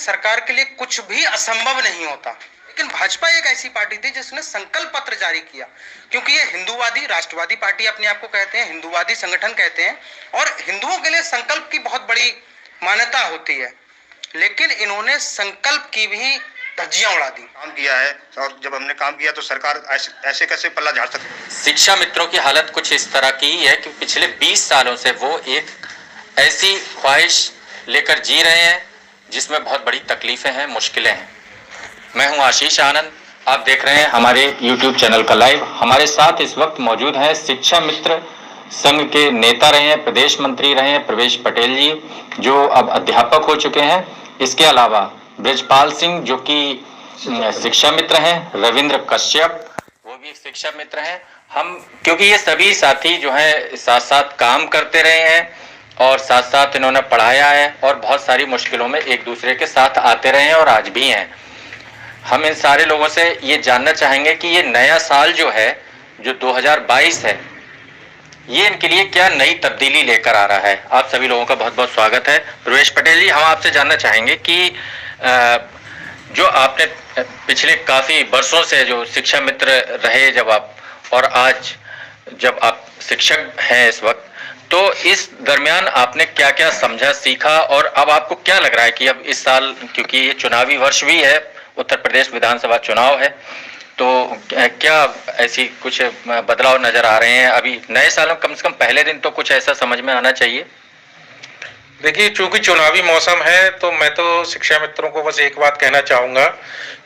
सरकार के लिए कुछ भी असंभव नहीं होता, लेकिन भाजपा एक ऐसी पार्टी थी जिसने संकल्प पत्र जारी किया, क्योंकि ये हिंदूवादी राष्ट्रवादी पार्टी अपने आप को कहते हैं, हिंदूवादी संगठन कहते हैं और हिंदुओं के लिए संकल्प की बहुत बड़ी मान्यता होती है, लेकिन इन्होंने संकल्प की भी धज्जियां उड़ा दी। काम किया है और जब हमने काम किया तो सरकार ऐसे कैसे पल्ला झाड़ सकती। शिक्षा मित्रों की हालत कुछ इस तरह की है कि पिछले 20 सालों से वो एक ऐसी ख्वाहिश लेकर जी रहे हैं जिसमें बहुत बड़ी तकलीफें हैं, मुश्किलें हैं। मैं हूं आशीष आनंद, आप देख रहे हैं हमारे YouTube चैनल का लाइव। हमारे साथ इस वक्त मौजूद हैं शिक्षा मित्र संघ के नेता रहे हैं, प्रदेश मंत्री रहे हैं प्रवेश पटेल जी, जो अब अध्यापक हो चुके हैं। इसके अलावा ब्रजपाल सिंह जो कि शिक्षा मित्र हैं, रविंद्र कश्यप वो भी शिक्षा मित्र हैं। हम क्योंकि ये सभी साथी जो हैं साथ साथ काम करते रहे हैं और साथ साथ इन्होंने पढ़ाया है और बहुत सारी मुश्किलों में एक दूसरे के साथ आते रहे हैं और आज भी हैं। हम इन सारे लोगों से ये जानना चाहेंगे कि ये नया साल जो है, जो 2022 है, ये इनके लिए क्या नई तब्दीली लेकर आ रहा है। आप सभी लोगों का बहुत बहुत स्वागत है। प्रवेश पटेल जी, हम आपसे जानना चाहेंगे कि जो आपने पिछले काफ़ी वर्षों से जो शिक्षा मित्र रहे जब आप, और आज जब आप शिक्षक हैं इस वक्त, तो इस दरमियान आपने क्या क्या समझा, सीखा, और अब आपको क्या लग रहा है कि अब इस साल, क्योंकि ये चुनावी वर्ष भी है, उत्तर प्रदेश विधानसभा चुनाव है, तो क्या ऐसी कुछ बदलाव नजर आ रहे हैं? अभी नए साल में कम से कम पहले दिन तो कुछ ऐसा समझ में आना चाहिए। देखिए, चूंकि चुनावी मौसम है तो मैं तो शिक्षा मित्रों को बस एक बात कहना चाहूंगा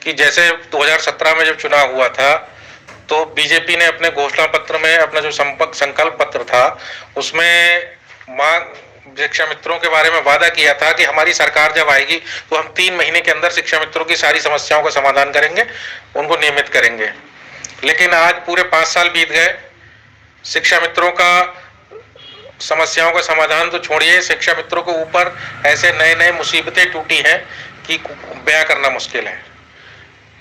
कि जैसे 2017 में जब चुनाव हुआ था तो बीजेपी ने अपने घोषणा पत्र में अपना जो संकल्प पत्र था उसमें शिक्षा मित्रों के बारे में वादा किया था कि हमारी सरकार जब आएगी तो हम 3 महीने के अंदर शिक्षा मित्रों की सारी समस्याओं का समाधान करेंगे, उनको नियमित करेंगे। लेकिन आज पूरे 5 साल बीत गए, शिक्षा मित्रों का समस्याओं का समाधान तो छोड़िए, शिक्षा मित्रों के ऊपर ऐसे नए नए मुसीबतें टूटी हैं कि बयां करना मुश्किल है।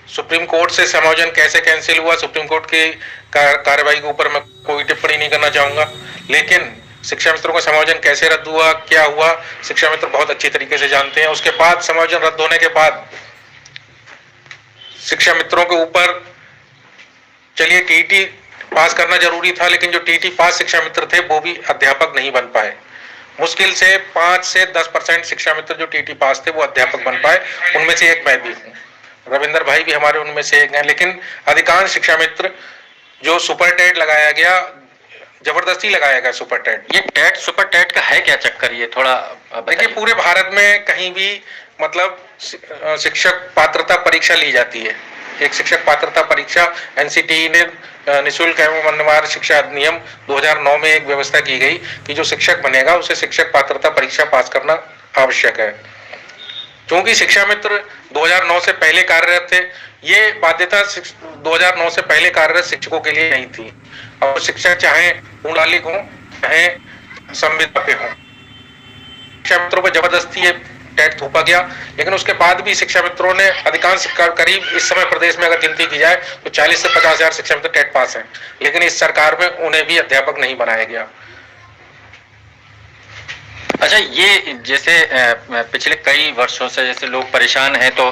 सुप्रीम कोर्ट से समायोजन कैसे कैंसिल हुआ, सुप्रीम कोर्ट की कार्रवाई के ऊपर मैं कोई टिप्पणी नहीं करना चाहूंगा, लेकिन शिक्षा मित्रों का समायोजन कैसे रद्द हुआ, क्या हुआ, शिक्षा मित्र बहुत अच्छी तरीके से जानते हैं। उसके बाद समायोजन रद्द होने के बाद शिक्षा मित्रों के ऊपर, चलिए टीटी पास करना जरूरी था, लेकिन जो टीटी पास शिक्षा मित्र थे वो भी अध्यापक नहीं बन पाए। मुश्किल से 5 से 10% शिक्षा मित्र जो टीटी पास थे वो अध्यापक बन पाए, उनमें से एक मैं भी हूँ, रविंद्र भाई भी हमारे उनमें से एक हैं। लेकिन अधिकांश शिक्षा मित्र जो सुपर टेट लगाया गया, जबरदस्ती लगाया गया सुपर टेट। ये टेट सुपर टेट का है क्या चक्कर, ये थोड़ा देखिए, पूरे भारत में कहीं भी मतलब शिक्षक पात्रता परीक्षा ली जाती है। एक शिक्षक पात्रता परीक्षा एनसीटीई ने निःशुल्क एवं अनिवार्य शिक्षा अधिनियम 2009 में एक व्यवस्था की गई कि जो शिक्षक बनेगा उसे शिक्षक पात्रता परीक्षा पास करना आवश्यक है। क्योंकि शिक्षा मित्र 2009 से पहले कार्यरत थे, ये बाध्यता 2009 से पहले कार्यरत शिक्षकों के लिए नहीं थी। अब शिक्षक चाहे पूर्णकालिक हो चाहे संविदा पे हो, शिक्षा मित्रों पर जबरदस्ती ये टेट थोपा गया। लेकिन उसके बाद भी शिक्षा मित्रों ने अधिकांश करीब इस समय प्रदेश में अगर गिनती की जाए तो 40 से 50 हजार शिक्षा मित्र टेट पास हैं, लेकिन इस सरकार में उन्हें भी अध्यापक नहीं बनाया गया। अच्छा, ये जैसे पिछले कई वर्षों से जैसे लोग परेशान हैं, तो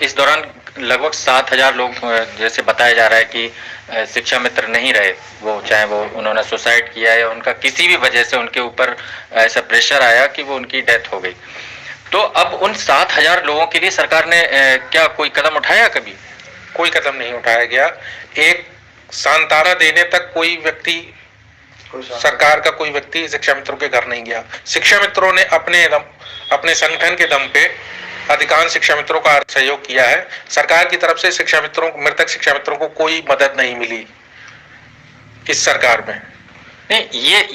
इस दौरान लगभग 7,000 लोग जैसे बताया जा रहा है कि शिक्षा मित्र नहीं रहे, वो चाहे वो उन्होंने सुसाइड किया है या उनका किसी भी वजह से उनके ऊपर ऐसा प्रेशर आया कि वो उनकी डेथ हो गई। तो अब उन 7,000 लोगों के लिए सरकार ने क्या कोई कदम उठाया? कभी कोई कदम नहीं उठाया गया। एक सांत्वना देने तक कोई व्यक्ति, सरकार का कोई व्यक्ति शिक्षा मित्रों के घर नहीं गया। शिक्षा मित्रों ने अपने संगठन के दम पे अधिकांश शिक्षा मित्रों का सहयोग किया है। सरकार की तरफ से शिक्षा मित्रों, मृतक शिक्षा मित्रों को कोई मदद नहीं मिली इस सरकार में। नहीं,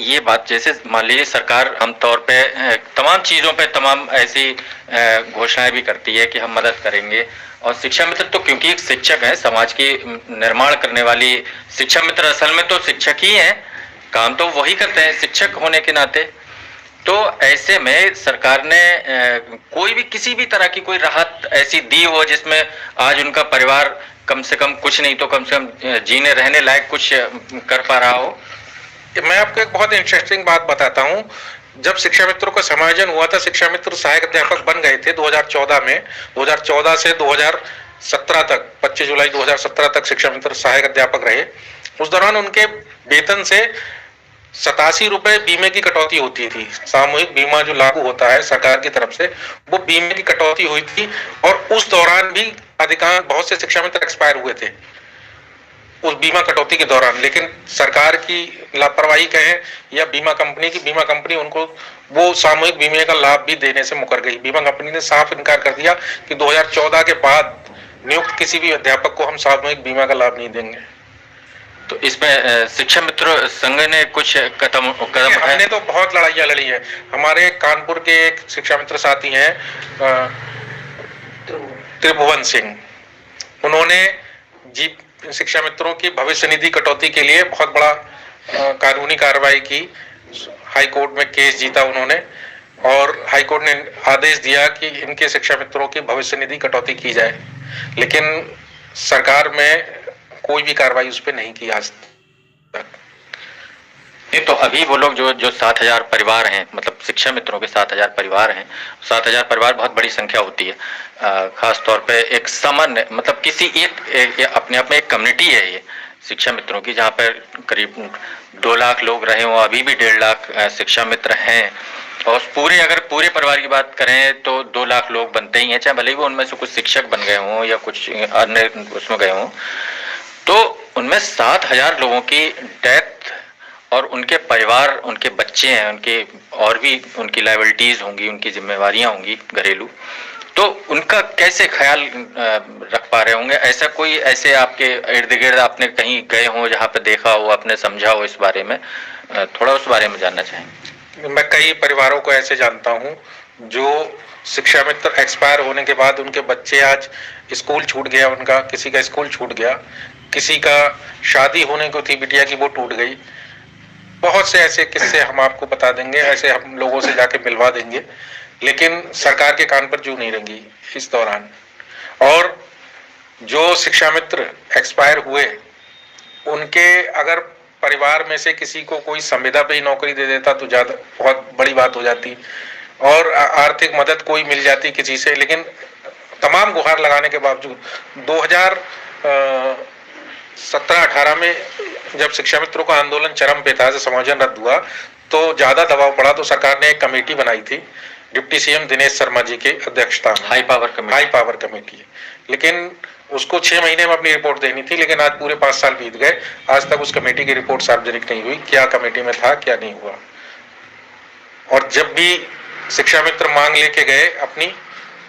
ये बात, जैसे मान लीजिए सरकार आमतौर पे तमाम चीज़ों पे तमाम ऐसी घोषणाएं भी करती है कि हम मदद करेंगे, और शिक्षा मित्र तो क्योंकि एक शिक्षक है, समाज की निर्माण करने वाली शिक्षा मित्र असल में तो शिक्षक ही हैं, काम तो वही करते हैं शिक्षक होने के नाते। तो ऐसे में सरकार ने कोई भी किसी भी तरह की कोई राहत ऐसी दी हो जिसमें आज उनका परिवार कम से कम कुछ नहीं तो कम से कम जीने रहने लायक कुछ कर पा रहा हो? मैं आपको एक बहुत इंटरेस्टिंग बात बताता हूँ जब शिक्षा मित्रों का समायोजन हुआ था, शिक्षा मित्र सहायक अध्यापक बन गए थे 2014 में। 2014 से 2017 तक, 25 जुलाई 2017 तक शिक्षा मित्र सहायक अध्यापक रहे। उस दौरान उनके वेतन से 87 रुपए बीमे की कटौती होती थी। सामूहिक बीमा जो लागू होता है सरकार की तरफ से, वो बीमे की कटौती हुई थी। और उस दौरान भी अधिकांश बहुत से शिक्षा मित्र एक्सपायर हुए थे उस बीमा कटौती के दौरान। लेकिन सरकार की लापरवाही कहें या बीमा कंपनी उनको वो सामूहिक बीमे का लाभ भी देने से मुकर गई। बीमा कंपनी ने साफ इनकार कर दिया कि 2014 के बाद नियुक्त किसी भी अध्यापक को हम सामूहिक बीमा का लाभ नहीं देंगे। तो इसमें शिक्षा मित्र संघ ने कुछ कदम हमने तो बहुत लड़ाइयाँ लड़ी है। हमारे कानपुर के एक शिक्षा मित्र साथी हैं त्रिभुवन सिंह, उन्होंने शिक्षा मित्रों की भविष्य निधि कटौती के लिए बहुत बड़ा कानूनी कार्रवाई की। हाई कोर्ट में केस जीता उन्होंने और हाई कोर्ट ने आदेश दिया कि इनके शिक्षा मित्रों की भविष्य निधि कटौती की जाए, लेकिन सरकार में कोई भी कार्रवाई उस पर नहीं की आज तक। नहीं, तो अभी वो लोग जो 7,000 परिवार हैं, मतलब शिक्षा मित्रों के 7,000 परिवार हैं, 7,000 परिवार बहुत बड़ी संख्या होती है। खास तौर पे एक सामान्य, मतलब किसी एक अपने आप में एक कम्युनिटी है ये शिक्षा मित्रों की, जहाँ पर करीब 2 लाख लोग रहे हों। अभी भी 1.5 लाख शिक्षा मित्र हैं। और अगर पूरे परिवार की बात करें तो 2 लाख लोग बनते ही हैं, चाहे भले ही वो उनमें से कुछ शिक्षक बन गए हों या कुछ अन्य उसमें गए हों। तो उनमें 7,000 लोगों की डेथ और उनके परिवार, उनके बच्चे हैं, उनके और भी उनकी लायबिलिटीज होंगी, उनकी जिम्मेवारियां होंगी घरेलू, तो उनका कैसे ख्याल रख पा रहे होंगे? ऐसे आपके इर्द गिर्द आपने कहीं गए हो जहाँ पे देखा हो, आपने समझा हो इस बारे में, थोड़ा उस बारे में जानना चाहेंगे। मैं कई परिवारों को ऐसे जानता हूँ जो शिक्षा मित्र एक्सपायर होने के बाद उनके बच्चे आज स्कूल छूट गया, उनका किसी का स्कूल छूट गया, किसी का शादी होने को थी बिटिया की, वो टूट गई। बहुत से ऐसे किस्से हम आपको बता देंगे, ऐसे हम लोगों से जाके मिलवा देंगे, लेकिन सरकार के कान पर जू नहीं रंगी इस दौरान। और जो शिक्षा मित्र एक्सपायर हुए, उनके अगर परिवार में से किसी को कोई संविदा पे ही नौकरी दे देता तो ज्यादा बहुत बड़ी बात हो जाती और आर्थिक मदद कोई मिल जाती किसी से। लेकिन तमाम गुहार लगाने के बावजूद 2017-18 में जब शिक्षा मित्रों का आंदोलन चरम पे था, समायोजन रद्द हुआ, तो ज्यादा दबाव पड़ा तो सरकार ने एक कमेटी बनाई थी डिप्टी सीएम दिनेश शर्मा जी के अध्यक्षता में, हाई पावर कमेटी। लेकिन उसको 6 महीने में अपनी रिपोर्ट देनी थी, लेकिन आज पूरे 5 साल बीत गए, आज तक उस कमेटी की रिपोर्ट सार्वजनिक नहीं हुई, क्या कमेटी में था क्या नहीं हुआ। और जब भी शिक्षा मित्र मांग लेके गए अपनी,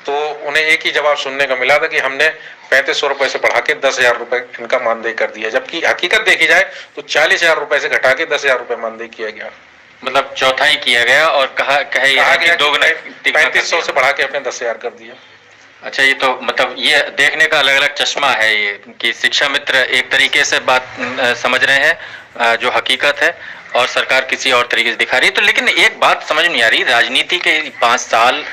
तो उन्हें एक ही जवाब सुनने को मिला था कि हमने 3500 रुपए से बढ़ा के 10,000 रुपए इनका मानदेय कर दिया, जबकि हकीकत देखी जाए तो 40,000 रुपए से घटा के 10,000 रुपए मानदेय किया गया, मतलब चौथाई किया गया और कहा गया कि 3500 से बढ़ा के अपने 10,000 कर दिया। अच्छा, ये तो मतलब ये देखने का अलग अलग चश्मा है ये, कि शिक्षा मित्र एक तरीके से बात समझ रहे हैं जो हकीकत है, और सरकार किसी और तरीके से दिखा रही है। तो लेकिन एक बात समझ नहीं आ रही, राजनीति के 5 साल,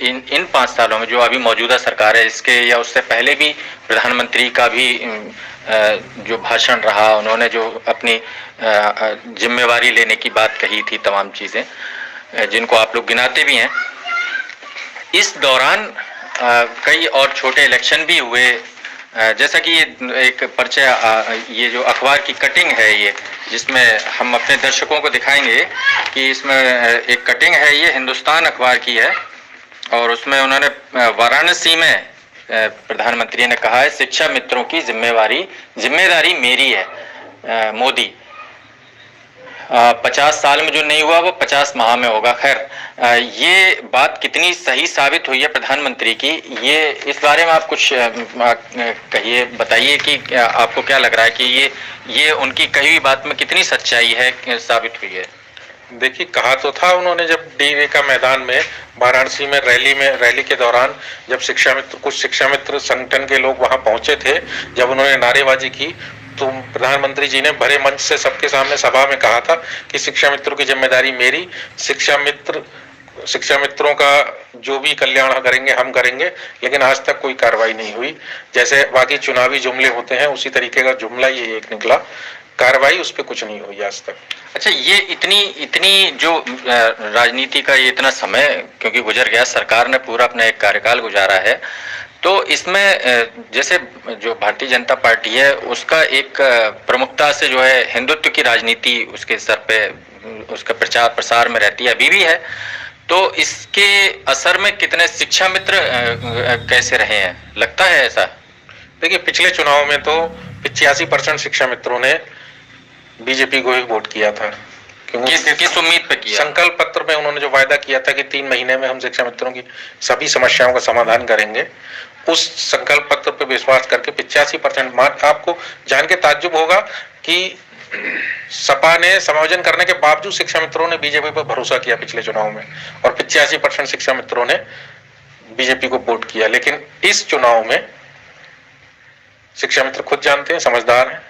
इन 5 सालों में जो अभी मौजूदा सरकार है, इसके या उससे पहले भी प्रधानमंत्री का भी जो भाषण रहा, उन्होंने जो अपनी जिम्मेवारी लेने की बात कही थी, तमाम चीजें जिनको आप लोग गिनाते भी हैं, इस दौरान कई और छोटे इलेक्शन भी हुए, जैसा कि ये एक पर्चा, ये जो अखबार की कटिंग है, ये जिसमें हम अपने दर्शकों को दिखाएंगे कि इसमें एक कटिंग है, ये हिंदुस्तान अखबार की है, और उसमें उन्होंने वाराणसी में प्रधानमंत्री ने कहा है, शिक्षा मित्रों की जिम्मेदारी मेरी है मोदी। 50 साल में जो नहीं हुआ वो 50 माह में होगा। खैर, ये बात कितनी सही साबित हुई है प्रधानमंत्री की, ये इस बारे में आप कुछ कहिए, बताइए कि आपको क्या लग रहा है कि ये उनकी कही हुई बात में कितनी सच्चाई है, साबित हुई है। देखिए, कहा तो था उन्होंने, जब डीरे का मैदान में वाराणसी में रैली के दौरान जब कुछ शिक्षा मित्र संगठन के लोग वहां पहुंचे थे, जब उन्होंने नारेबाजी की, तो प्रधानमंत्री जी ने भरे मंच से सबके सामने सभा में कहा था कि शिक्षा मित्रों की जिम्मेदारी मेरी, शिक्षा मित्रों का जो भी कल्याण करेंगे हम करेंगे। लेकिन आज तक कोई कार्रवाई नहीं हुई। जैसे बाकी चुनावी जुमले होते हैं, उसी तरीके का जुमला ये एक निकला कार्रवाई उस पर कुछ नहीं हुई आज तक। अच्छा, ये इतनी जो राजनीति का ये इतना समय क्योंकि गुजर गया, सरकार ने पूरा अपना एक कार्यकाल गुजारा है, तो इसमें जैसे जो भारतीय जनता पार्टी है उसका एक प्रमुखता से जो है हिंदुत्व की राजनीति उसके सर पे उसका प्रचार प्रसार में रहती है, अभी भी है, तो इसके असर में कितने शिक्षा मित्र कैसे रहे हैं, लगता है ऐसा? देखिए, पिछले चुनाव में तो 85% शिक्षा मित्रों ने बीजेपी को ही वोट किया था। क्योंकि किस उम्मीद पे किया? संकल्प पत्र में उन्होंने जो वायदा किया था कि 3 महीने में हम शिक्षा मित्रों की सभी समस्याओं का समाधान करेंगे, उस संकल्प पत्र पर विश्वास करके 85% आपको जान के ताज्जुब होगा कि सपा ने समायोजन करने के बावजूद शिक्षा मित्रों ने बीजेपी पर भरोसा किया पिछले चुनाव में, और 85% शिक्षा मित्रों ने बीजेपी को वोट किया। लेकिन इस चुनाव में शिक्षा मित्र खुद जानते हैं, समझदार हैं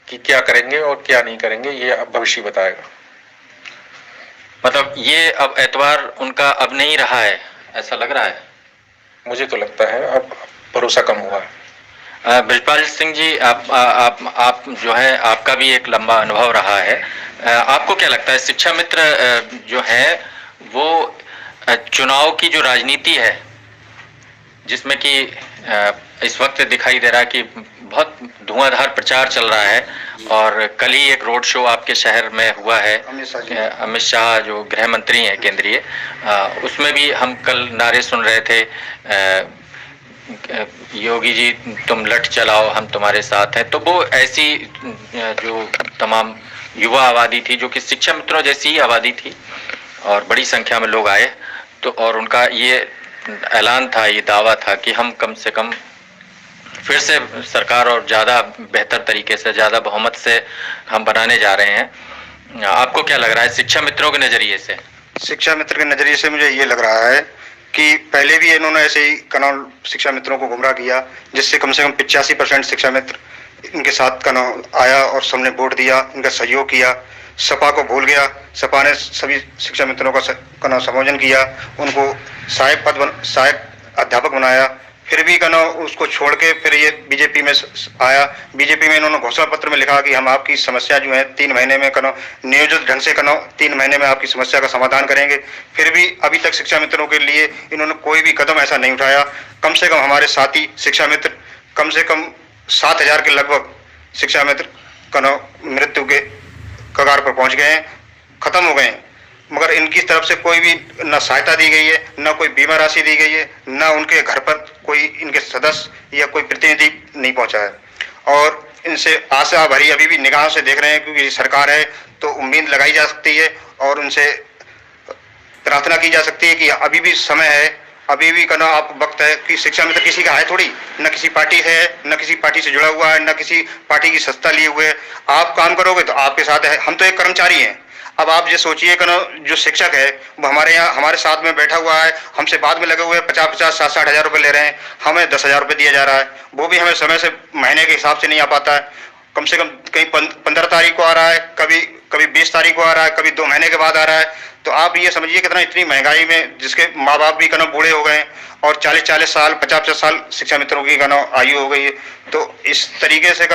कि क्या करेंगे और क्या नहीं करेंगे, ये अब भविष्य बताएगा। मतलब ये अब एतबार उनका अब नहीं रहा है, ऐसा लग रहा है? मुझे तो लगता है अब भरोसा कम हुआ है। बृजपाल सिंह जी, आप जो है आपका भी एक लंबा अनुभव रहा है, आपको क्या लगता है शिक्षा मित्र जो है वो चुनाव की जो राजनीति है जिसमें कि इस वक्त दिखाई दे रहा है कि बहुत धुआंधार प्रचार चल रहा है, और कल ही एक रोड शो आपके शहर में हुआ है, अमित शाह जो गृह मंत्री हैं केंद्रीय, उसमें भी हम कल नारे सुन रहे थे, योगी जी तुम लठ चलाओ हम तुम्हारे साथ हैं। तो वो ऐसी जो तमाम युवा आबादी थी जो कि शिक्षा मित्रों जैसी ही आबादी थी और बड़ी संख्या में लोग आए, तो और उनका ये ऐलान था, ये दावा था कि हम कम से कम फिर से सरकार और ज़्यादा बेहतर तरीके से, ज़्यादा बहुमत से हम बनाने जा रहे हैं। आपको क्या लग रहा है शिक्षा मित्रों के नज़रिए से? शिक्षा मित्र के नज़रिए से मुझे ये लग रहा है कि पहले भी इन्होंने ऐसे ही कनौल शिक्षा मित्रों को गुमराह किया, जिससे कम से कम 85% शिक्षा मित्र इनके साथ कनौल आया और सबने वोट दिया, इनका सहयोग किया। सपा को भूल गया, सपा ने सभी शिक्षा मित्रों का कनौल समायोजन किया, उनको सहायक अध्यापक बनाया, फिर भी कनो उसको छोड़ के फिर ये बीजेपी में आया। बीजेपी में इन्होंने घोषणा पत्र में लिखा कि हम आपकी समस्या जो है 3 महीने में कनो नियोजित ढंग से कनो 3 महीने में आपकी समस्या का समाधान करेंगे। फिर भी अभी तक शिक्षा मित्रों के लिए इन्होंने कोई भी कदम ऐसा नहीं उठाया। कम से कम हमारे साथी शिक्षा मित्र कम से कम 7,000 के लगभग शिक्षा मित्र कनो मृत्यु के कगार पर पहुंच गए हैं, खत्म हो गए हैं, मगर इनकी तरफ से कोई भी न सहायता दी गई है, न कोई बीमा राशि दी गई है, न उनके घर पर कोई इनके सदस्य या कोई प्रतिनिधि नहीं पहुंचा है। और इनसे आशा भरी अभी भी निगाहों से देख रहे हैं, क्योंकि सरकार है तो उम्मीद लगाई जा सकती है और उनसे प्रार्थना की जा सकती है कि अभी भी समय है, अभी भी करना आप वक्त है कि शिक्षा मित्र किसी का है थोड़ी, न किसी पार्टी है, न किसी पार्टी से जुड़ा हुआ है, न किसी पार्टी की सत्ता लिए हुए। आप काम करोगे तो आपके साथ है, हम तो एक कर्मचारी हैं। अब आप ये सोचिए कि जो शिक्षक है वो हमारे यहाँ हमारे साथ में बैठा हुआ है, हमसे बाद में लगे हुए 50-50, 60-60 हज़ार रुपये ले रहे हैं, हमें 10,000 रुपये दिया जा रहा है, वो भी हमें समय से महीने के हिसाब से नहीं आ पाता है। कम से कम कहीं 15 तारीख को आ रहा है, कभी 20 तारीख को आ रहा है, कभी 2 महीने के बाद आ रहा है। तो आप ये समझिए कितना इतनी महंगाई में जिसके माँ बाप भी बूढ़े हो गए और 40-40 साल 50-50 साल शिक्षा मित्रों की आयु हो गई है। तो इस तरीके से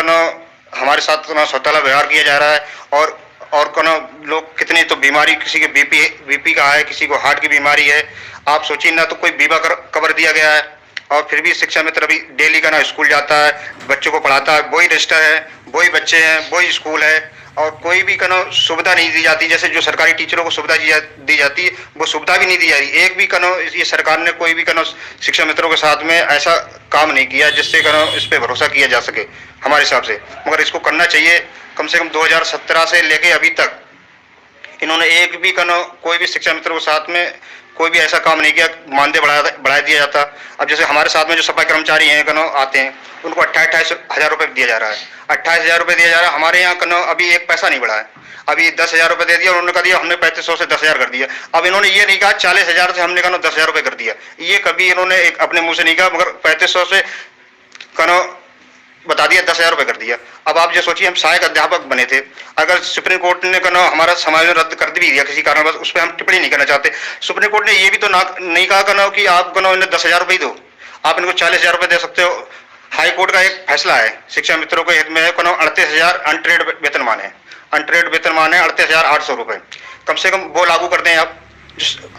हमारे साथ सौतेला व्यवहार किया जा रहा है। और लोग कितनी तो बीमारी, किसी के बीपी का है, किसी को हार्ट की बीमारी है, आप सोचिए ना, तो कोई बीमा कवर दिया गया है। और फिर भी शिक्षा मित्र अभी डेली स्कूल जाता है, बच्चों को पढ़ाता है, वही रजिस्टर है, वही बच्चे हैं, वही स्कूल है, और कोई भी सुविधा नहीं दी जाती। जैसे जो सरकारी टीचरों को सुविधा दी जाती है वो सुविधा भी नहीं दी जा रही। एक भी ये सरकार ने कोई भी शिक्षा मित्रों के साथ में ऐसा काम नहीं किया जिससे इस पे भरोसा किया जा सके हमारे हिसाब से। मगर इसको करना चाहिए। कम से कम 2017 से लेके अभी तक इन्होंने एक भी कोई भी शिक्षा मित्रों के साथ में कोई भी ऐसा काम नहीं किया, मानदेय बढ़ा दिया जाता। अब जैसे हमारे साथ में जो सफाई कर्मचारी हैं आते हैं, उनको 28 हज़ार रुपये दिया जा रहा है, 28 हज़ार रुपये दिया जा रहा है। हमारे यहाँ अभी एक पैसा नहीं बढ़ा है, अभी 10,000 रुपये दे दिया, उन्होंने कहा दिया हमने 3500 से 10,000 कर दिया। अब इन्होंने ये नहीं कहा 40,000 से हमने 10,000 रुपये कर दिया, ये कभी इन्होंने अपने मुँह से नहीं कहा, मगर 3500 से बता दिया 10,000 रुपये कर दिया। अब आप जो सोचिए, हम सहायक अध्यापक बने थे, अगर सुप्रीम कोर्ट ने हमारा समायोजन रद्द कर भी दिया किसी कारणवश, उस पर हम टिप्पणी नहीं करना चाहते। सुप्रीम कोर्ट ने ये भी तो नहीं कहा कि आप इन्हें 10,000 रुपये दो, आप इनको 40,000 रुपये दे सकते हो। हाई कोर्ट का एक फैसला है शिक्षा मित्रों के हित में है, 38,000 अनट्रेड वेतनमान है, अनट्रेड वेतनमान है 38,800 रुपए, कम से कम वो लागू कर दें आप।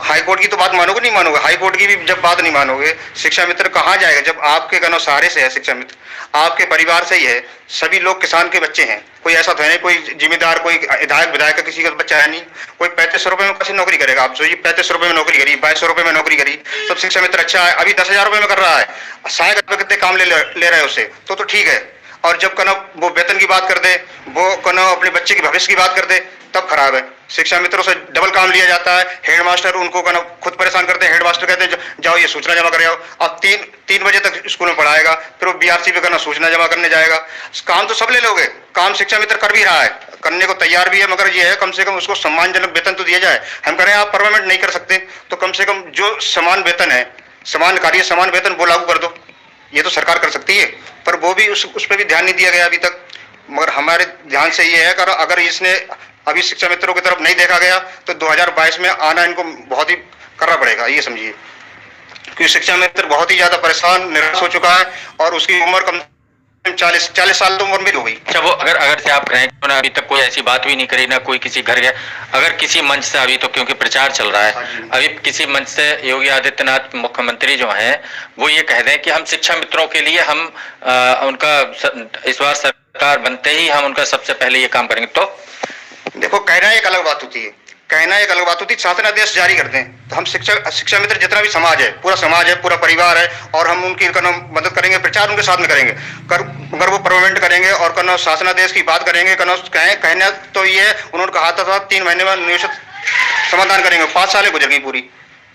हाई कोर्ट की तो बात मानोगे नहीं मानोगे, हाई कोर्ट की भी जब बात नहीं मानोगे, शिक्षा मित्र कहाँ जाएगा जब आपके कनो सहारे से है शिक्षा मित्र, आपके परिवार से ही है, सभी लोग किसान के बच्चे हैं, कोई ऐसा तो है नहीं कोई जिम्मेदार कोई विधायक विधायक का किसी का बच्चा है नहीं, कोई 3500 रुपए में कैसे नौकरी करेगा। आप सोचिए 3500 रुपए में नौकरी करी, 2200 रुपए में नौकरी करी, तब शिक्षा मित्र अच्छा है। अभी 10,000 रुपए में कर रहा है, सहायक रुपए कितने काम ले रहे हैं उससे, तो ठीक है। और जब कनो वो वेतन की बात कर दे, वो कनो अपने बच्चे के भविष्य की बात कर दे, तब खराब है। शिक्षा मित्रों से डबल काम लिया जाता है, हेडमास्टर उनको कनो खुद परेशान करते हैं, हेडमास्टर कहते हैं जाओ ये सूचना जमा कर आओ, अब 3 बजे तक स्कूल में पढ़ाएगा, फिर वो बीआरसी पे करना सूचना जमा करने जाएगा। काम तो सब ले लोगे, काम शिक्षा मित्र कर भी रहा है, करने को तैयार भी है, मगर ये है कम से कम उसको सम्मानजनक वेतन तो दिया जाए। हम कह रहे हैं आप परमानेंट नहीं कर सकते तो कम से कम जो समान वेतन है, समान कार्य समान वेतन वो लागू कर दो, ये तो सरकार कर सकती है, पर वो भी उस पर भी ध्यान नहीं दिया गया अभी तक। मगर हमारे ध्यान से ये है अगर इसने अभी शिक्षा मित्रों की तरफ नहीं देखा गया तो 2022 में आना इनको बहुत ही करना पड़ेगा, ये समझिए, क्योंकि शिक्षा मित्र बहुत ही ज्यादा परेशान निराश हो चुका है और उसकी उम्र कम 40 साल तो उम्र में हो गई। अच्छा, वो अगर से आप कहें कि अभी तक कोई ऐसी बात भी नहीं करी, ना कोई किसी घर गया, अगर किसी मंच से अभी तो क्योंकि प्रचार चल रहा है, अभी किसी मंच से योगी आदित्यनाथ मुख्यमंत्री जो हैं वो ये कह दें कि हम शिक्षा मित्रों के लिए हम उनका इस बार सरकार बनते ही हम उनका सबसे पहले ये काम करेंगे, तो देखो कहना एक अलग बात होती है, कहना एक अलग बात होती है, शासनादेश जारी करते हैं तो हम शिक्षा मित्र जितना भी समाज है, पूरा परिवार है और हम उनकी मदद करेंगे, प्रचार उनके साथ में करेंगे, अगर वो परमानेंट करेंगे और कनो शासनादेश की बात करेंगे, कनो कहना तो ये है, उन्होंने कहा था 3 महीने में नियोजित समाधान करेंगे, 5 साल गुजर गई, पूरी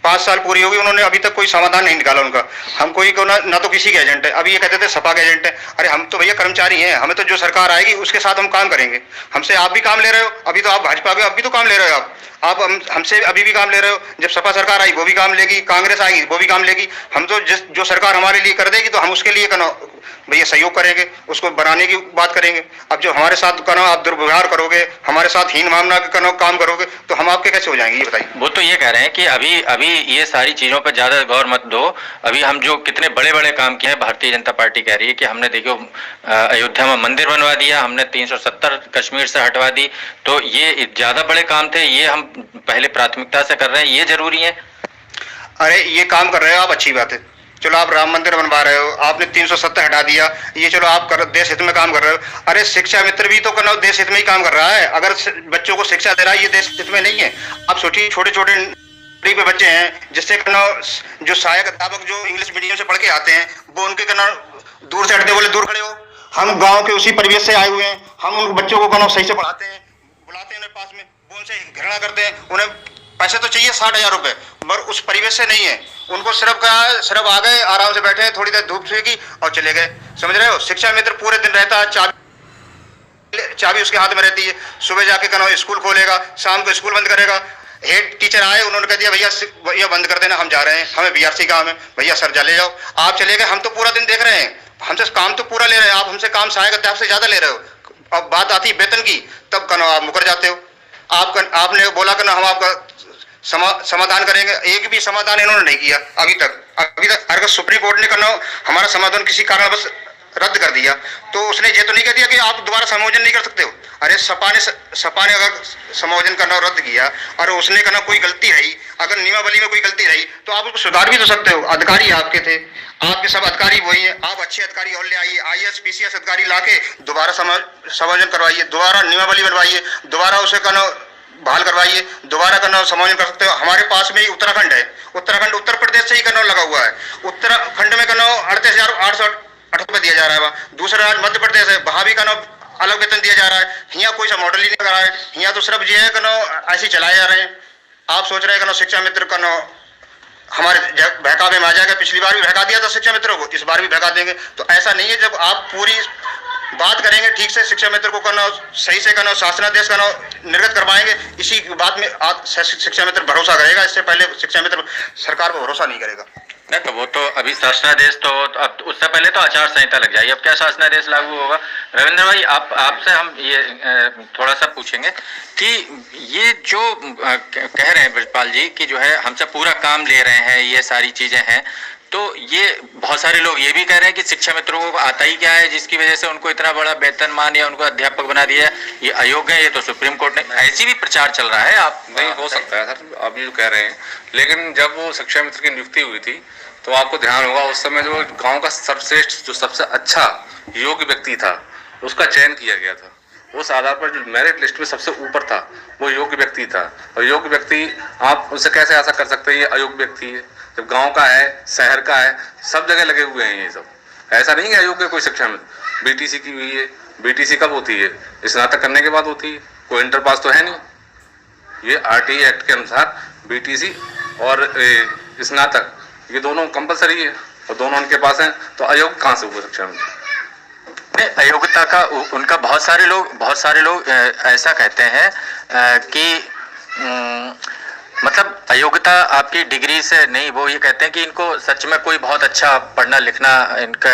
5 साल पूरी होगी, उन्होंने अभी तक कोई समाधान नहीं निकाला उनका। हम कोई को ना तो किसी के एजेंट है, अभी ये कहते थे सपा के एजेंट है, अरे हम तो भैया कर्मचारी हैं, हमें तो जो सरकार आएगी उसके साथ हम काम करेंगे। हमसे आप भी काम ले रहे हो, अभी तो आप भाजपा के अभी तो काम ले रहे हो, आप हमसे अभी भी काम ले रहे हो, जब सपा सरकार आई वो भी काम लेगी, कांग्रेस आएगी वो भी काम लेगी, हम तो जो सरकार हमारे लिए कर देगी तो हम उसके लिए भैया सहयोग करेंगे, उसको बनाने की बात करेंगे। अब जो हमारे साथ आप दुर्व्यवहार करोगे, हमारे साथ हीन भावना के काम करोगे तो हम आपके कैसे हो जाएंगे, ये बताइए। वो तो ये कह रहे हैं कि अभी ये सारी चीजों पर ज्यादा गौर मत दो, अभी हम जो कितने बड़े बड़े काम किए हैं, भारतीय जनता पार्टी कह रही है कि हमने देखो अयोध्या में मंदिर बनवा दिया, हमने 370 कश्मीर से हटवा दी, तो ये ज्यादा बड़े काम थे, ये हम पहले प्राथमिकता से कर रहे हैं, ये जरूरी है। अरे ये काम कर रहे हो आप, अच्छी बात है, चलो आप राम मंदिर बनवा रहे हो, आपने 370 हटा दिया, ये चलो आप देश हित में काम कर रहे हो। अरे शिक्षा मित्र भी तो करना देश हित में ही काम कर रहा है, अगर बच्चों को शिक्षा दे रहा है ये देश हित में नहीं है। आप सोचिए छोटे पे बच्चे हैं जिससे जो सहायक अध्यापक जो इंग्लिश मीडियम से पढ़ के आते हैं वो उनके दूर से हटते बोले दूर खड़े हो, हम गाँव के उसी परिवेश से आए हुए हैं, हम उन बच्चों को सही से पढ़ाते हैं, बुलाते हैं पास में, वो उनसे घृणा करते हैं, उन्हें पैसे तो चाहिए 60,000 रुपए, मगर उस परिवेश से नहीं है, उनको सिर्फ आ गए, आराम से बैठे, थोड़ी देर धूप सेकी और चले गए, समझ रहे हो। शिक्षा मित्र पूरे दिन रहता है, चाबी उसके हाथ में रहती है, सुबह जाके स्कूल खोलेगा, शाम को स्कूल बंद करेगा। हेड टीचर आए, उन्होंने कह दिया भैया बंद कर देना, हम जा रहे हैं, हमें बीआरसी काम है, भैया सर चले जाओ, आप चले गए, हम तो पूरा दिन देख रहे हैं, हमसे काम तो पूरा ले रहे हैं, आप हमसे काम सहायक अध्यापक से ज्यादा ले रहे हो। अब बात आती है वेतन की, तब आप मुकर जाते हो। आपने बोला हम आपका समाधान करेंगे, एक भी समाधान इन्होंने नहीं किया अभी तक। अगर सुप्रीम कोर्ट ने हमारा समाधान किसी कारण बस रद्द कर दिया तो उसने ये तो नहीं कह दिया कि आप दोबारा समायोजन नहीं कर सकते हो। अरे सपा ने अगर समायोजन करना रद्द किया और उसने कोई गलती रही, अगर नियमावली में कोई गलती रही तो आप उसको सुधार भी तो सकते हो। अधिकारी आपके थे, आपके सब अधिकारी वही हैं, आप अच्छे अधिकारी और ले आइए, IAS PCS अधिकारी लाके दोबारा समायोजन करवाइए, दोबारा नियमावली बनवाइए, दोबारा उसे बहाल करवाइए, दोबारा समायोजन कर सकते हो। हमारे पास में ही उत्तराखंड है, उत्तराखंड उत्तर प्रदेश से ही लगा हुआ है, उत्तराखंड में 38,808 रुपए दिया जा रहा है, दूसरा राज्य मध्य प्रदेश है, वहां भी अलग वेतन दिया जा रहा है। यहाँ कोई सा मॉडल ही नहीं करा है, यहाँ तो सिर्फ ये है ऐसे चलाए जा रहे हैं। आप सोच रहे हैं शिक्षा मित्र हमारे बहकावे में आ जाएगा, पिछली बार भी बहका दिया था शिक्षा मित्रों को, इस बार भी बहका देंगे, तो ऐसा नहीं है। जब आप पूरी बात करेंगे ठीक से, शिक्षा मित्र को सही से शासनादेश निर्गत करवाएंगे, इसी बात में शिक्षा मित्र भरोसा करेगा, इससे पहले शिक्षा मित्र सरकार पर भरोसा नहीं करेगा। नहीं तो वो तो अभी शासनादेश तो अब उससे पहले तो आचार संहिता लग जाएगी, अब क्या शासनादेश लागू होगा। रविंद्र भाई आपसे हम ये थोड़ा सा पूछेंगे कि ये जो कह रहे हैं ब्रजपाल जी कि जो है हमसे पूरा काम ले रहे हैं, ये सारी चीजें हैं, तो ये बहुत सारे लोग ये भी कह रहे हैं कि शिक्षा मित्रों को आता ही क्या है जिसकी वजह से उनको इतना बड़ा वेतनमान या उनको अध्यापक बना दिया, ये अयोग्य है, ये तो सुप्रीम कोर्ट ने, ऐसी भी प्रचार चल रहा है। आप नहीं हो सकता है सर, आप ये जो कह रहे हैं, लेकिन जब वो शिक्षा मित्र की नियुक्ति हुई थी तो आपको ध्यान होगा उस समय जो गांव का सर्वश्रेष्ठ जो सबसे अच्छा योग्य व्यक्ति था उसका चयन किया गया था। उस आधार पर जो मेरिट लिस्ट में सबसे ऊपर था वो योग्य व्यक्ति था। और योग्य व्यक्ति आप उससे कैसे आशा कर सकते हैं ये अयोग्य व्यक्ति है, जब गांव का है, शहर का है, सब जगह लगे हुए हैं ये सब। ऐसा नहीं है अयोग्य कोई शिक्षा मित्र। बीटीसी की हुई है, बीटीसी कब होती है? स्नातक करने के बाद होती है, कोई इंटर पास तो है नहीं। ये आरटीई एक्ट के अनुसार बीटीसी और स्नातक ये दोनों कंपलसरी है और दोनों उनके पास हैं, तो अयोग्य कहाँ से हुआ शिक्षा मित्र? अयोग्यता का उनका बहुत सारे लोग ऐसा कहते हैं कि मतलब अयोग्यता आपकी डिग्री से नहीं, वो ये कहते हैं कि इनको सच में कोई बहुत अच्छा पढ़ना लिखना इनका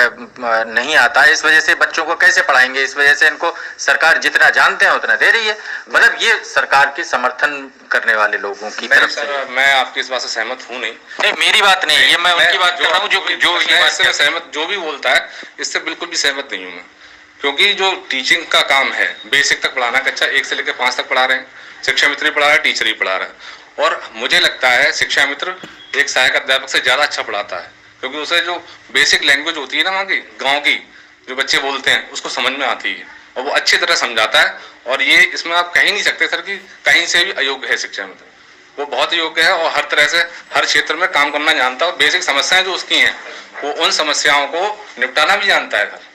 नहीं आता है, इस वजह से बच्चों को कैसे पढ़ाएंगे, इस वजह से इनको सरकार जितना जानते हैं उतना दे रही है। मतलब ये सरकार के समर्थन करने वाले लोगों की तरफ से। मैं आपकी इस बात से सहमत हूँ नहीं, मेरी बात नहीं है ये, मैं उनकी बात कर रहा हूँ जो सहमत जो भी बोलता है इससे बिल्कुल भी सहमत नहीं हूँ मैं। क्योंकि जो टीचिंग का काम है बेसिक तक पढ़ाना, कक्षा 1 से लेकर 5 तक पढ़ा रहे हैं, शिक्षा मित्र भी पढ़ा रहा है, टीचर भी पढ़ा रहा है। और मुझे लगता है शिक्षा मित्र एक सहायक अध्यापक से ज़्यादा अच्छा पढ़ाता है, क्योंकि उसे जो बेसिक लैंग्वेज होती है ना वहाँ की गाँव की जो बच्चे बोलते हैं उसको समझ में आती है और वो अच्छी तरह समझाता है। और ये इसमें आप कह ही नहीं सकते सर कि कहीं से भी अयोग्य है शिक्षा मित्र। वो बहुत योग्य है और हर तरह से हर क्षेत्र में काम करना जानता है और बेसिक समस्याएं जो उसकी हैं वो उन समस्याओं को निपटाना भी जानता है।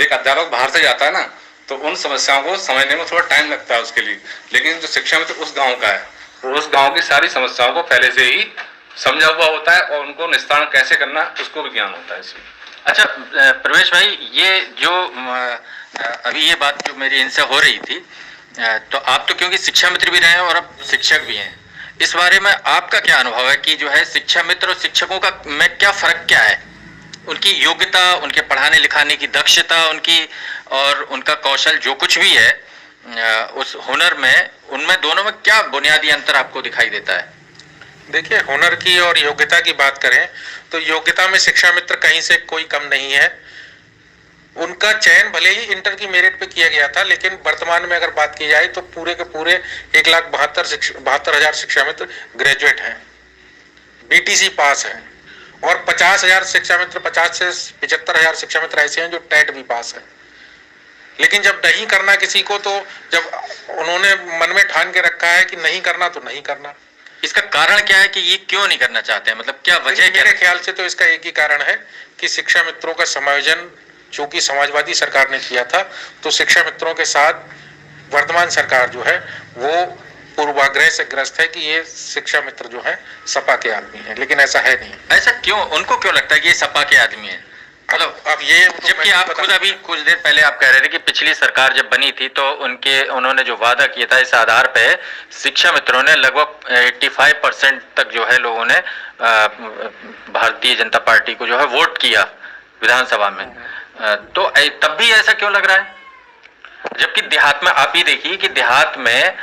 एक अध्यापक बाहर से जाता है ना तो उन समस्याओं को समझने में थोड़ा टाइम लगता है उसके लिए, लेकिन जो शिक्षा मित्र उस गांव का है वो उस गांव की सारी समस्याओं को पहले से ही समझा हुआ होता है और उनको निस्तारण कैसे करना उसको भी ज्ञान होता है इसमें। अच्छा प्रवेश भाई, ये जो अभी ये बात जो मेरी इनसे हो रही थी, तो आप तो क्योंकि शिक्षा मित्र भी रहे हैं और अब शिक्षक भी हैं, इस बारे में आपका क्या अनुभव है कि जो है शिक्षा मित्र और शिक्षकों का में क्या फर्क क्या है? उनकी योग्यता, उनके पढ़ाने लिखाने की दक्षता, उनकी और उनका कौशल जो कुछ भी है उस हुनर में, उनमें दोनों में क्या बुनियादी अंतर आपको दिखाई देता है? देखिए, हुनर की और योग्यता की बात करें तो योग्यता में शिक्षा मित्र कहीं से कोई कम नहीं है। उनका चयन भले ही इंटर की मेरिट पे किया गया था, लेकिन वर्तमान में अगर बात की जाए तो पूरे के पूरे 1,72,000 शिक्षा मित्र ग्रेजुएट हैं, बीटीसी पास हैं और 50,000 शिक्षा मित्र, 50 से 75,000 शिक्षा मित्र ऐसे हैं जो टेट भी पास है। लेकिन जब नहीं करना किसी को, तो जब उन्होंने मन में ठान के रखा है कि नहीं करना तो नहीं करना। इसका कारण क्या है कि ये क्यों नहीं करना चाहते हैं? मतलब क्या वजह? मेरे ख्याल से तो इसका एक ही कारण है कि शिक्षा मित्रों का समायोजन चूंकि समाजवादी सरकार ने किया था, तो शिक्षा मित्रों के साथ वर्तमान सरकार जो है वो पूर्वाग्रह से ग्रस्त है कि ये शिक्षा मित्र जो है सपा के आदमी हैं, लेकिन ऐसा है नहीं। ऐसा क्यों? उनको क्यों लगता है कि ये सपा के आदमी हैं? मतलब अब ये तो जबकि आप खुद अभी कुछ देर पहले आप कह रहे थे कि पिछली सरकार जब बनी थी तो उन्होंने जो वादा किया था, इस आधार पे शिक्षा मित्रों ने लगभग 85% तक जो है लोगों ने भारतीय जनता पार्टी को जो है वोट किया विधानसभा में। तो तब भी ऐसा क्यों लग रहा है? जबकि देहात में आप ही देखिए कि देहात में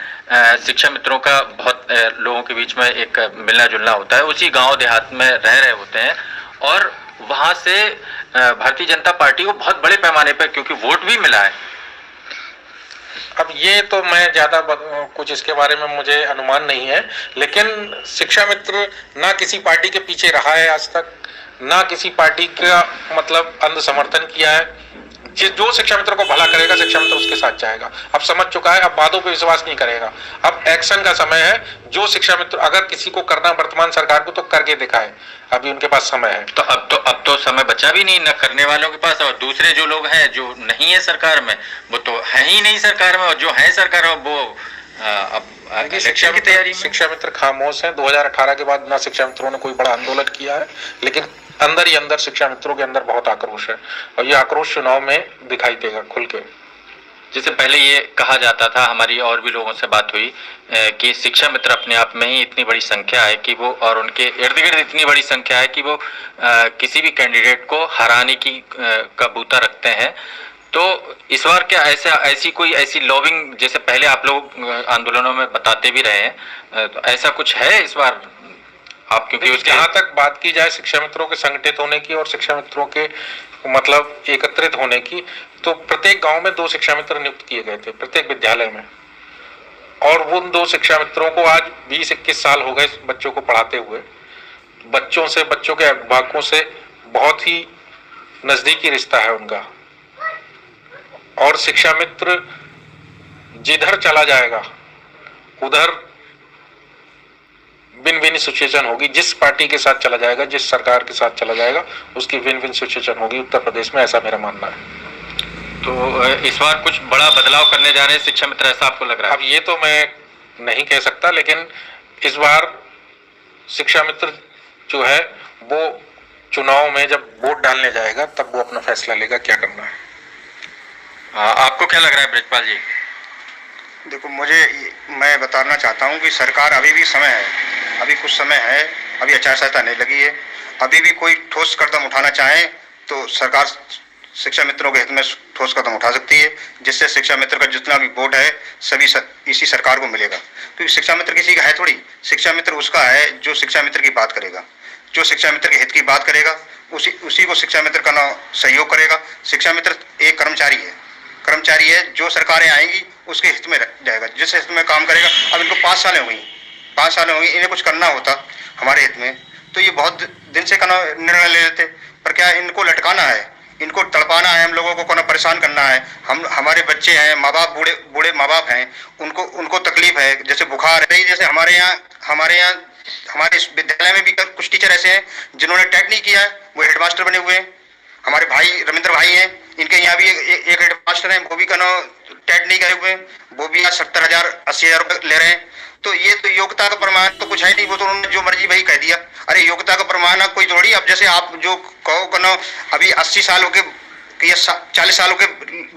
शिक्षा मित्रों का बहुत लोगों के बीच में एक मिलना जुलना होता है, उसी गांव देहात में रह रहे होते हैं और वहां से भारतीय जनता पार्टी को बहुत बड़े पैमाने पर क्योंकि वोट भी मिला है। अब ये तो मैं ज्यादा कुछ इसके बारे में मुझे अनुमान नहीं है, लेकिन शिक्षा मित्र ना किसी पार्टी के पीछे रहा है आज तक, ना किसी पार्टी का मतलब अंध समर्थन किया है। जो शिक्षा मित्र को भला करेगा शिक्षा मित्र उसके साथ जाएगा। अब समझ चुका है, अब बातों पे विश्वास नहीं करेगा, अब एक्शन का समय है। जो शिक्षा मित्र अगर किसी को करना वर्तमान सरकार को तो करके दिखाए, अभी उनके पास समय है। तो अब तो समय बचा भी नहीं, न करने वालों के पास, और दूसरे जो लोग हैं जो नहीं है सरकार में वो तो है ही नहीं सरकार में, और जो है सरकार में वो अब शिक्षा की तैयारी में। शिक्षा मित्र खामोश है। 2018 के बाद ना शिक्षा मित्रों ने कोई बड़ा आंदोलन किया है, लेकिन अंदर ही अंदर शिक्षा मित्रों के अंदर बहुत आक्रोश है और ये आक्रोश चुनाव में दिखाई देगा खुल के। जैसे पहले ये कहा जाता था, हमारी और भी लोगों से बात हुई कि शिक्षा मित्र अपने आप में ही इतनी बड़ी संख्या है कि वो, और उनके इर्द गिर्द इतनी बड़ी संख्या है कि वो किसी भी कैंडिडेट को हराने की का बूता रखते हैं। तो इस बार क्या ऐसी लॉबिंग जैसे पहले आप लोग आंदोलनों में बताते भी रहे हैं, तो ऐसा कुछ है इस बार आप क्योंकि उसके जहां तक बात की जाए शिक्षा मित्रों के संगठित होने की और शिक्षा मित्रों के मतलब एकत्रित होने की, तो प्रत्येक गांव में 2 शिक्षा मित्र नियुक्त किए गए थे प्रत्येक विद्यालय में, और उन 2 शिक्षा मित्रों को आज 20-21 साल हो गए बच्चों को पढ़ाते हुए। बच्चों के अभिभावकों से बहुत ही नजदीकी रिश्ता है उनका, और शिक्षा मित्र जिधर चला जाएगा उधर विन विन सिचुएशन होगी। जिस पार्टी के साथ चला जाएगा, जिस सरकार के साथ चला जाएगा, उसकी विन विन सिचुएशन होगी उत्तर प्रदेश में, ऐसा मेरा मानना है। तो इस बार कुछ बड़ा बदलाव करने जा रहे हैं शिक्षा मित्र, ऐसा आपको लग रहा है? अब ये तो मैं नहीं कह सकता, लेकिन इस बार शिक्षा मित्र जो है वो चुनाव में जब वोट डालने जाएगा तब वो अपना फैसला लेगा क्या करना है। आपको क्या लग रहा है ब्रजपाल जी? देखो, मैं बताना चाहता हूँ कि सरकार अभी भी समय है, अभी कुछ समय है, अभी आचार संहिता नहीं लगी है, अभी भी कोई ठोस कदम उठाना चाहे तो सरकार शिक्षा मित्रों के हित में ठोस कदम उठा सकती है, जिससे शिक्षा मित्र का जितना भी वोट है सभी इसी सरकार को मिलेगा। क्योंकि शिक्षा मित्र किसी का है थोड़ी, शिक्षा मित्र उसका है जो शिक्षा मित्र की बात करेगा, जो शिक्षा मित्र के हित की बात करेगा, उसी को शिक्षा मित्र का सहयोग करेगा। शिक्षा मित्र एक कर्मचारी है जो सरकारें आएंगी उसके हित में जाएगा, जिस हित में काम करेगा। अब इनको 5 सालें हो गई, इन्हें कुछ करना होता हमारे हित में तो ये बहुत दिन से निर्णय ले लेते, पर क्या इनको लटकाना है, इनको तड़पाना है, हम लोगों को परेशान करना है। हमारे बच्चे हैं, माँ बाप बूढ़े माँ बाप हैं, उनको तकलीफ है, जैसे बुखार है। जैसे हमारे इस विद्यालय में भी कुछ टीचर ऐसे हैं जिन्होंने टेट नहीं किया है, वो हेडमास्टर बने हुए हैं। हमारे भाई रविंद्र भाई हैं, इनके यहाँ भी एक हेडमास्टर हैं, वो भी टेट नहीं करे हुए हैं, वो भी आज 70,000-80,000 रुपये ले रहे हैं। तो ये तो योग्यता का प्रमाण तो कुछ है नहीं, वो तो उन्होंने जो मर्जी वही कह दिया। अरे योग्यता का प्रमाण कोई थोड़ी, अब जैसे आप जो कहो अभी 80 सालों के या 40 सालों के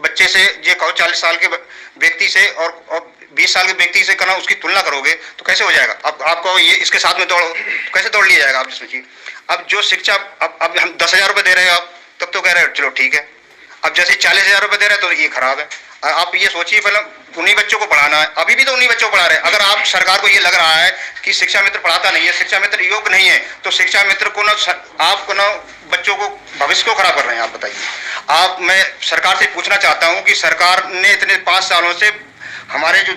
बच्चे से ये कहो 40 साल के व्यक्ति से और 20 साल के व्यक्ति से उसकी तुलना करोगे तो कैसे हो जाएगा? अब आपको ये इसके साथ में दौड़ो तो कैसे दौड़ लिया जाएगा? आप सोचिए, अब जो शिक्षा अब हम 10,000 रुपये दे रहे हो आप, तब तो कह रहे हो चलो ठीक है। अब जैसे 40,000 रुपये दे रहे हैं तो ये खराब है। आप ये सोचिए, पहले उन्हीं बच्चों को पढ़ाना है, अभी भी तो उन्हीं बच्चों को पढ़ा रहे हैं। अगर आप सरकार को ये लग रहा है कि शिक्षा मित्र पढ़ाता नहीं है, शिक्षा मित्र योग्य नहीं है, तो शिक्षा मित्र को आप बच्चों को भविष्य को खराब कर रहे हैं। आप बताइए। मैं सरकार से पूछना चाहता हूँ कि सरकार ने इतने 5 सालों से हमारे जो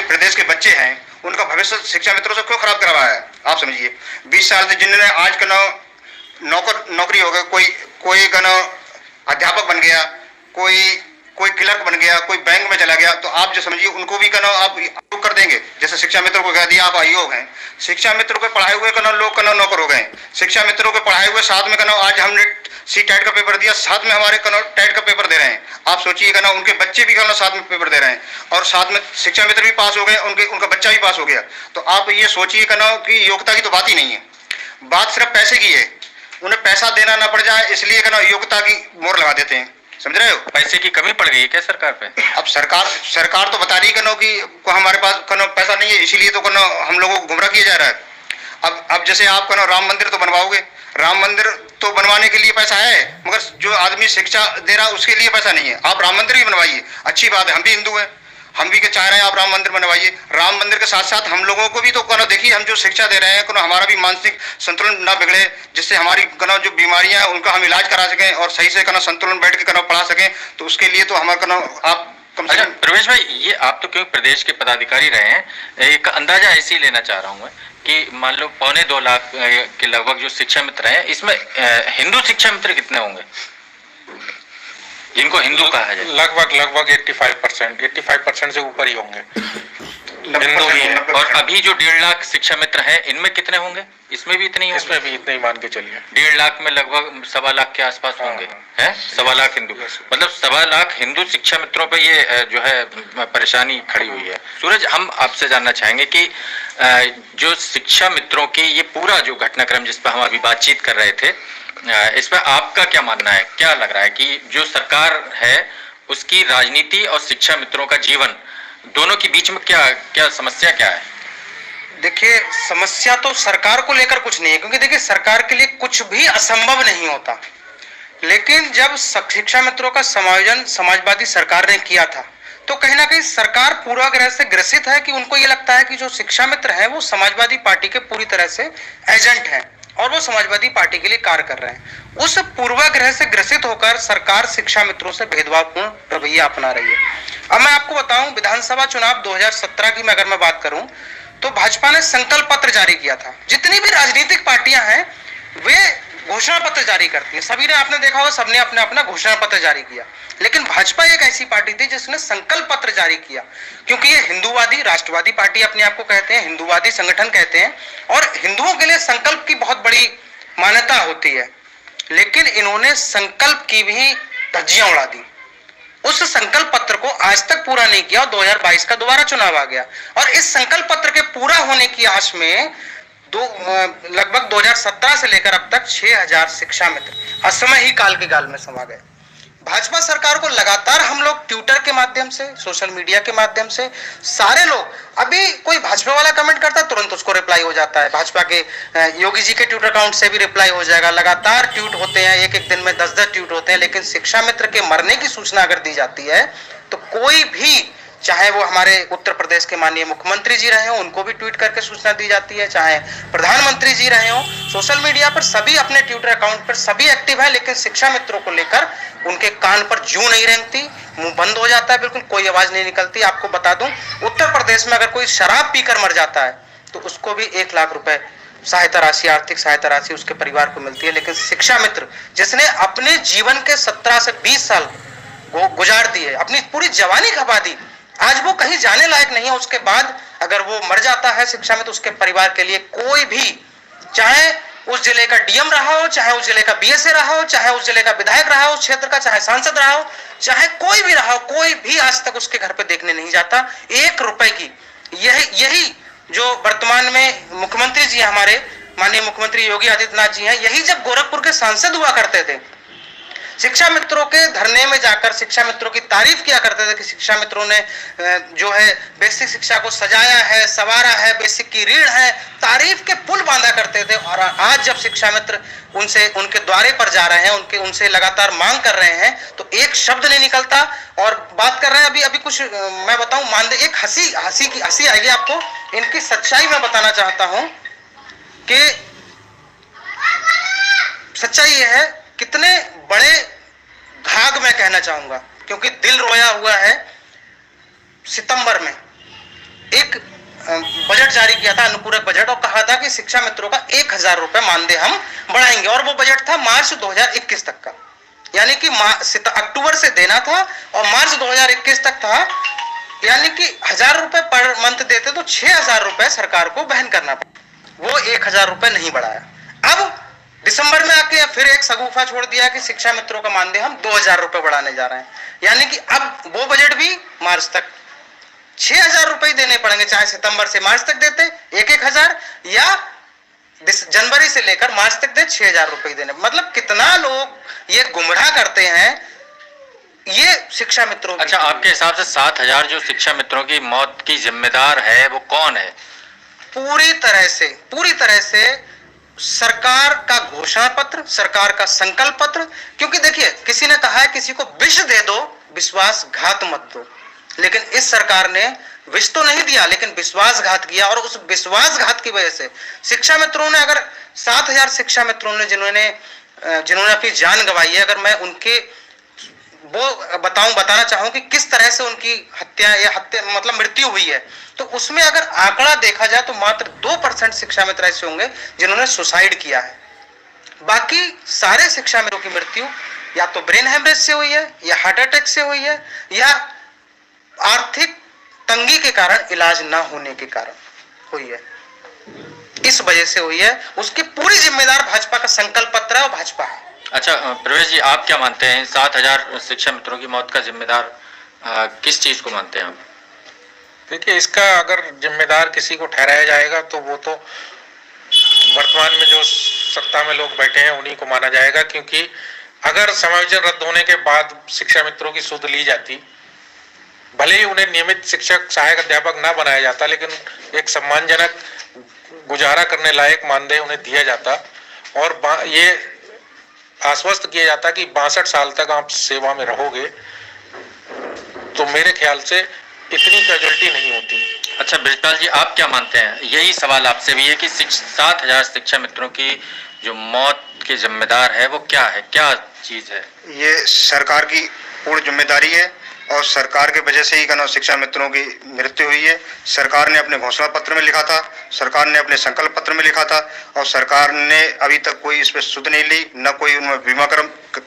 प्रदेश के बच्चे हैं उनका भविष्य शिक्षा मित्रों से क्यों खराब करवाया है? आप समझिए, 20 साल से जिन्होंने आज नौकरी हो गई, कोई अध्यापक बन गया, कोई क्लर्क बन गया, कोई बैंक में चला गया, तो आप जो समझिए उनको भी आप आयोग कर देंगे। जैसे शिक्षा मित्रों को कह दिया आप आयोग हैं, शिक्षा मित्रों के पढ़ाए हुए लोग नौकर हो गए। शिक्षा मित्रों के पढ़ाए हुए साथ में आज हमने सी-टेट का पेपर दिया, साथ में हमारे टेट का पेपर दे रहे हैं। आप सोचिए उनके बच्चे भी साथ में पेपर दे रहे हैं, और साथ में शिक्षा मित्र भी पास हो गए, उनका बच्चा भी पास हो गया। तो आप ये सोचिए कि योग्यता की तो बात ही नहीं है, बात सिर्फ पैसे की है। उन्हें पैसा देना ना पड़ जाए इसलिए योग्यता की मोहर लगा देते हैं। समझ रहे हो? पैसे की कमी पड़ गई है क्या सरकार पे? अब सरकार तो बता रही कि हमारे पास पैसा नहीं है, इसीलिए तो हम लोगों को गुमराह किया जा रहा है। अब जैसे आप राम मंदिर तो बनवाओगे, राम मंदिर तो बनवाने के लिए पैसा है, मगर जो आदमी शिक्षा दे रहा है उसके लिए पैसा नहीं है। आप राम मंदिर भी बनवाइए, अच्छी बात है, हम भी हिंदू हैं, हम भी चाह रहे हैं आप राम मंदिर बनवाइए। राम मंदिर के साथ साथ हम लोगों को भी तो देखिए, हम जो शिक्षा दे रहे हैं हमारा भी मानसिक संतुलन ना बिगड़े, जिससे हमारी जो बीमारियां हैं उनका हम इलाज करा सकें और सही से संतुलन बैठ के पढ़ा सकें। तो उसके लिए तो हमारा आप कम से कम। प्रवेश भाई, ये आप तो क्योंकि प्रदेश के पदाधिकारी रहे हैं, एक अंदाजा ऐसे ही लेना चाह रहा हूँ मैं कि मान लो 2.25 लाख के लगभग जो शिक्षा मित्र हैं, इसमें हिंदू शिक्षा मित्र कितने होंगे जिनको हिंदू कहा जाए? लगभग 85% से ऊपर ही होंगे हिंदू ही हैं। और अभी जो 1.5 लाख शिक्षा मित्र हैं, इनमें कितने होंगे? इसमें भी इतने ही होंगे? इसमें भी इतने ही मान के चलिए। 1.5 लाख में लगभग 1.25 लाख के आसपास होंगे, हैं? 1.25 लाख हिंदू, मतलब 1.25 लाख हिंदू शिक्षा मित्रों पे ये जो है परेशानी खड़ी हुई है। सूरज, हम आपसे जानना चाहेंगे कि जो शिक्षा मित्रों की ये पूरा जो घटनाक्रम जिस पर हम अभी बातचीत कर रहे थे, इस पर आपका क्या मानना है? क्या लग रहा है कि जो सरकार है उसकी राजनीति और शिक्षा मित्रों का जीवन दोनों के बीच में क्या समस्या क्या है? देखिए, समस्या तो सरकार को लेकर कुछ नहीं है, क्योंकि देखिए सरकार के लिए कुछ भी असंभव नहीं होता। लेकिन जब शिक्षा मित्रों का समायोजन समाजवादी सरकार ने किया था तो कहीं ना कहीं सरकार पूर्वाग्रह से ग्रसित है कि उनको ये लगता है कि जो शिक्षा मित्र हैं वो समाजवादी पार्टी के पूरी तरह से एजेंट हैं और वो समाजवादी पार्टी के लिए कार्य कर रहे हैं। उस पूर्वाग्रह से ग्रसित होकर सरकार शिक्षा मित्रों से भेदभावपूर्ण रवैया अपना रही है। अब मैं आपको बताऊं, विधानसभा चुनाव 2017 की अगर मैं बात करूं तो भाजपा ने संकल्प पत्र जारी किया था। जितनी भी राजनीतिक पार्टियां हैं वे घोषणा पत्र जारी करती है, सभी ने आपने देखा होगा, सबने अपना अपना घोषणा पत्र जारी किया, लेकिन भाजपा एक ऐसी पार्टी थी जिसने संकल्प पत्र जारी किया, क्योंकि ये हिंदूवादी राष्ट्रवादी पार्टी अपने आप को कहते हैं, हिंदूवादी संगठन कहते हैं और हिंदुओं के लिए संकल्प की बहुत बड़ी मान्यता होती है, लेकिन इन्होंने संकल्प की भी धज्जियां उड़ा दी। उस संकल्प पत्र को आज तक पूरा नहीं किया और 2022 का दोबारा चुनाव आ गया और इस संकल्प पत्र के पूरा होने की आश में लगभग 2017 से लेकर अब तक 6000 शिक्षा मित्र असमय ही काल के गाल में समा गए। भाजपा सरकार को लगातार हम लोग ट्विटर के माध्यम से, सोशल मीडिया के माध्यम से, सारे लोग, अभी कोई भाजपा वाला कमेंट करता है तुरंत उसको रिप्लाई हो जाता है, भाजपा के योगी जी के ट्विटर अकाउंट से भी रिप्लाई हो जाएगा, लगातार ट्वीट होते हैं, एक एक दिन में 10-10 ट्वीट होते हैं, लेकिन शिक्षा मित्र के मरने की सूचना अगर दी जाती है तो कोई भी, चाहे वो हमारे उत्तर प्रदेश के माननीय मुख्यमंत्री जी रहे हो उनको भी ट्वीट करके सूचना दी जाती है, चाहे प्रधानमंत्री जी रहे हो, सोशल मीडिया पर सभी अपने ट्विटर अकाउंट पर सभी एक्टिव है, लेकिन शिक्षा मित्रों को लेकर उनके कान पर जूं नहीं रेंगती, मुंह बंद हो जाता है, बिल्कुल कोई आवाज नहीं निकलती। आपको बता दूं, उत्तर प्रदेश में अगर कोई शराब पीकर मर जाता है तो उसको भी 1 लाख रुपए सहायता राशि, आर्थिक सहायता राशि उसके परिवार को मिलती है, लेकिन शिक्षा मित्र जिसने अपने जीवन के 17 से 20 साल गुजार दिए, अपनी पूरी जवानी खपा दी, आज वो कहीं जाने लायक नहीं है, उसके बाद अगर वो मर जाता है शिक्षा में तो उसके परिवार के लिए कोई भी, चाहे उस जिले का डीएम रहा हो, चाहे उस जिले का बीएसए रहा हो, चाहे उस जिले का विधायक रहा हो, क्षेत्र का चाहे सांसद रहा हो, चाहे कोई भी रहा हो, कोई भी आज तक उसके घर पे देखने नहीं जाता 1 रुपए की। यही जो वर्तमान में मुख्यमंत्री जी हमारे माननीय मुख्यमंत्री योगी आदित्यनाथ जी हैं, यही जब गोरखपुर के सांसद हुआ करते थे, शिक्षा मित्रों के धरने में जाकर शिक्षा मित्रों की तारीफ किया करते थे कि शिक्षा मित्रों ने जो है बेसिक शिक्षा को सजाया है, संवारा है, बेसिक की रीढ़ है, तारीफ के पुल बांधा करते थे। और आज जब शिक्षा मित्र उनसे उनके द्वारे पर जा रहे हैं, उनसे लगातार मांग कर रहे हैं तो एक शब्द नहीं निकलता। और बात कर रहे हैं अभी कुछ मैं बताऊं, मानदेय, एक हंसी आएगी आपको, इनकी सच्चाई मैं बताना चाहता हूं कि सच्चाई ये है, कितने बड़े घाघ मैं कहना चाहूंगा, क्योंकि दिल रोया हुआ है। सितंबर में एक बजट जारी किया था, अनुपूरक बजट, और कहा था कि शिक्षा मित्रों का 1000 रुपए मानदेय हम बढ़ाएंगे, और वो बजट था मार्च 2021 तक का, यानी कि अक्टूबर से देना था और मार्च 2021 तक था, यानी कि 1000 रुपए पर मंथ देते तो 6000 रुपए सरकार को वहन करना पड़ा, वो 1000 रुपए नहीं बढ़ाया। अब दिसंबर में आके फिर एक सगुफा छोड़ दिया कि शिक्षा मित्रों का मानदेय हम 2000 रुपए बढ़ाने जा रहे हैं, यानी कि अब वो बजट भी मार्च तक 6000 रुपए देने पड़ेंगे, चाहे सितंबर से मार्च तक देते 1000 या जनवरी से लेकर मार्च तक दे 6000 रुपए देने। मतलब कितना लोग ये गुमराह करते हैं ये शिक्षा मित्रों। अच्छा, आपके हिसाब से 7000 जो शिक्षा मित्रों की मौत की जिम्मेदार है वो कौन है? पूरी तरह से सरकार का घोषणा पत्र, सरकार का संकल्प पत्र। क्योंकि देखिए, किसी ने कहा है किसी को विष दे दो, विश्वासघात मत दो, लेकिन इस सरकार ने विष तो नहीं दिया लेकिन विश्वासघात किया, और उस विश्वासघात की वजह से शिक्षा मित्रों ने, अगर 7000 शिक्षा मित्रों ने जिन्होंने अपनी जान गंवाई है, अगर मैं उनके वो बताना चाहूं कि किस तरह से उनकी हत्या मतलब मृत्यु हुई है, तो उसमें अगर आंकड़ा देखा जाए तो मात्र 2% शिक्षा मित्र ऐसे होंगे जिन्होंने सुसाइड किया है। बाकी सारे शिक्षा मित्रों की मृत्यु या तो ब्रेन हेमरेज से हुई है, या हार्ट अटैक से हुई है, या आर्थिक तंगी के कारण, इलाज ना होने के कारण हुई है, इस वजह से हुई है। उसकी पूरी जिम्मेदार भाजपा का संकल्प पत्र है और भाजपा है। अच्छा प्रवेश जी, आप क्या मानते हैं, 7000 शिक्षा मित्रों की मौत का जिम्मेदार किस चीज को मानते हैं आप? देखिए, इसका अगर जिम्मेदार किसी को ठहराया जाएगा तो वो तो वर्तमान में जो सत्ता में लोग बैठे हैं उन्हीं को माना जाएगा, क्योंकि अगर समायोजन रद्द होने के बाद शिक्षा मित्रों की सुध ली जाती, भले ही उन्हें नियमित शिक्षक सहायक अध्यापक ना बनाया जाता, लेकिन एक सम्मानजनक गुजारा करने लायक मानदेय उन्हें दिया जाता, और ये आश्वस्त किया जाता कि 62 साल तक आप सेवा में रहोगे, तो मेरे ख्याल से इतनी कैजुअलिटी नहीं होती। अच्छा ब्रिजपाल जी, आप क्या मानते हैं? यही सवाल आपसे भी है कि 7,000 शिक्षा मित्रों की जो मौत के जिम्मेदार है वो क्या है, क्या चीज है? ये सरकार की पूर्ण जिम्मेदारी है और सरकार के वजह से ही शिक्षा मित्रों की मृत्यु हुई है। सरकार ने अपने घोषणा पत्र में लिखा था, सरकार ने अपने संकल्प पत्र में लिखा था और सरकार ने अभी तक कोई इस पर सुध नहीं ली, न कोई उनमें बीमा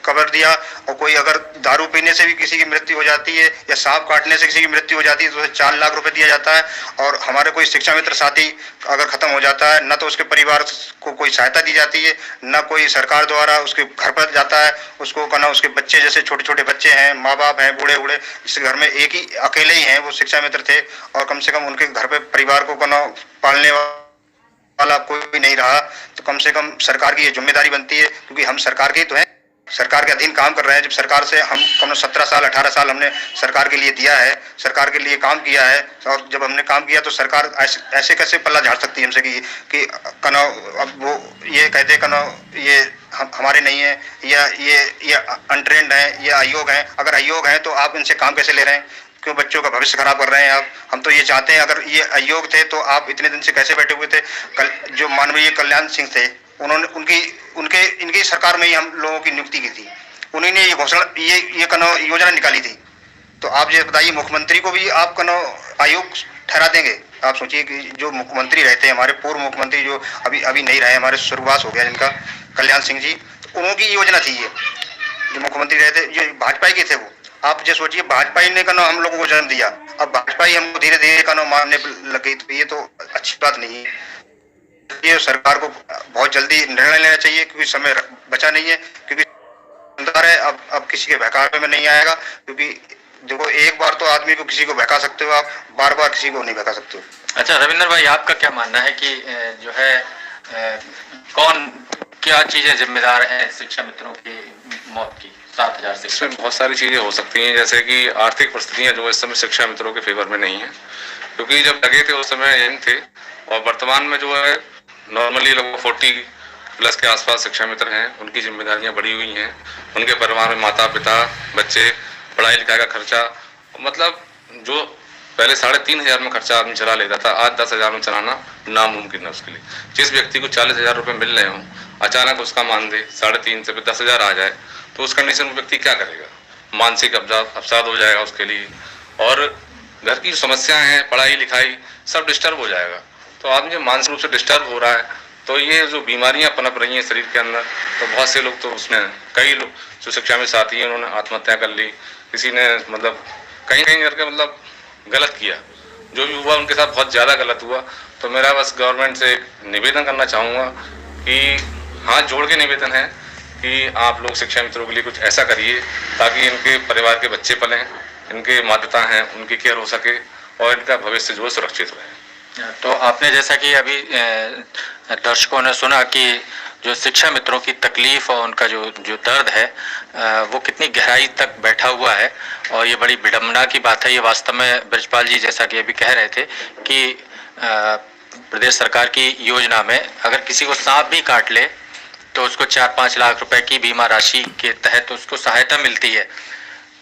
कवर दिया। और कोई अगर दारू पीने से भी किसी की मृत्यु हो जाती है या सांप काटने से किसी की मृत्यु हो जाती है तो उसे 4 लाख रुपए दिया जाता है। और हमारे कोई शिक्षा मित्र साथी अगर खत्म हो जाता है, न तो उसके परिवार को कोई सहायता दी जाती है, न कोई सरकार द्वारा उसके घर पर जाता है। उसको उसके बच्चे, जैसे छोटे छोटे बच्चे हैं, माँ बाप हैं, बूढ़े बूढ़े, जिस घर में एक ही अकेले ही हैं वो शिक्षा मित्र थे और कम से कम उनके घर पे परिवार को पालने वाला कोई भी नहीं रहा, तो कम से कम सरकार की ये जिम्मेदारी बनती है, क्योंकि हम सरकार के ही तो हैं, सरकार के अधीन काम कर रहे हैं। जब सरकार से हम 17 साल 18 साल हमने सरकार के लिए दिया है, सरकार के लिए काम किया है, और जब हमने काम किया तो सरकार ऐसे कैसे पल्ला झाड़ सकती है हमसे कि अब वो ये कहते ये हमारे नहीं है या ये अनट्रेंड है, ये अयोग्य हैं। अगर अयोग्य हैं तो आप इनसे काम कैसे ले रहे हैं? क्यों बच्चों का भविष्य खराब कर रहे हैं आप? हम तो ये चाहते हैं, अगर ये अयोग्य थे तो आप इतने दिन से कैसे बैठे हुए थे? जो माननीय कल्याण सिंह थे, उन्होंने इनकी सरकार में ही हम लोगों की नियुक्ति की थी, उन्होंने ये घोषणा ये योजना निकाली थी। तो आप ये बताइए, मुख्यमंत्री को भी आप आयोग ठहरा देंगे? आप सोचिए कि जो मुख्यमंत्री रहते हैं, हमारे पूर्व मुख्यमंत्री जो अभी नहीं रहे, हमारे स्वर्गवास हो गया जिनका, कल्याण सिंह जी, तो उनकी योजना थी ये, जो मुख्यमंत्री रहते, जो भाजपा के थे वो। आप जो सोचिए, भाजपा ही ने हम लोगों को जन्म दिया, अब भाजपा ही हमको धीरे धीरे मारने लग गई, तो ये तो अच्छी बात नहीं है। ये सरकार को बहुत जल्दी निर्णय लेना चाहिए, क्योंकि समय बचा नहीं है, क्योंकि है अब किसी के बहकावे में नहीं आएगा। क्योंकि देखो, एक बार तो आदमी को किसी को बहका सकते हो आप, बार बार किसी को नहीं बहका सकते हो। अच्छा रविंद्र भाई, आपका क्या मानना है कि जो है कौन क्या चीजें जिम्मेदार है शिक्षा मित्रों की मौत की? 7,000 से इसमें बहुत सारी चीजें हो सकती हैं, जैसे कि आर्थिक परिस्थितियां जो इस समय शिक्षा मित्रों के फेवर में नहीं है, क्योंकि जब लगे थे उस समय यंग थे, और वर्तमान में जो है नॉर्मली लोग 40+ के आसपास शिक्षा मित्र हैं, उनकी जिम्मेदारियां बढ़ी हुई हैं, उनके परिवार में माता पिता, बच्चे, पढ़ाई लिखाई का खर्चा, मतलब जो पहले 3,500 में खर्चा आदमी चला लेता था, आज 10,000 में चलाना नामुमकिन है उसके लिए। जिस व्यक्ति को 40,000 रुपये मिल रहे हों, अचानक उसका मानदेय 3,500 से 10,000 आ जाए तो उस कंडीशन में व्यक्ति क्या करेगा? मानसिक अवसाद हो जाएगा उसके लिए, और घर की समस्याएं हैं, पढ़ाई लिखाई सब डिस्टर्ब हो जाएगा। तो आदमी जब मानसिक रूप से डिस्टर्ब हो रहा है, तो ये जो बीमारियां पनप रही हैं शरीर के अंदर, तो बहुत से लोग, तो उसमें कई लोग जो शिक्षा में साथी हैं उन्होंने आत्महत्या कर ली, किसी ने मतलब कहीं करके मतलब गलत किया, जो भी हुआ उनके साथ बहुत ज़्यादा गलत हुआ। तो मेरा बस गवर्नमेंट से निवेदन करना चाहूँगा कि हाथ जोड़ के निवेदन है कि आप लोग शिक्षा मित्रों के लिए कुछ ऐसा करिए ताकि इनके परिवार के बच्चे पलें, इनके माता हैं उनकी केयर हो सके और इनका भविष्य जो सुरक्षित रहे। तो आपने जैसा कि अभी दर्शकों ने सुना कि जो शिक्षा मित्रों की तकलीफ और उनका जो दर्द है वो कितनी गहराई तक बैठा हुआ है, और ये बड़ी विडंबना की बात है। ये वास्तव में ब्रिजपाल जी जैसा कि अभी कह रहे थे कि प्रदेश सरकार की योजना में अगर किसी को सांप भी काट ले तो उसको 4-5 लाख रुपए की बीमा राशि के तहत उसको सहायता मिलती है।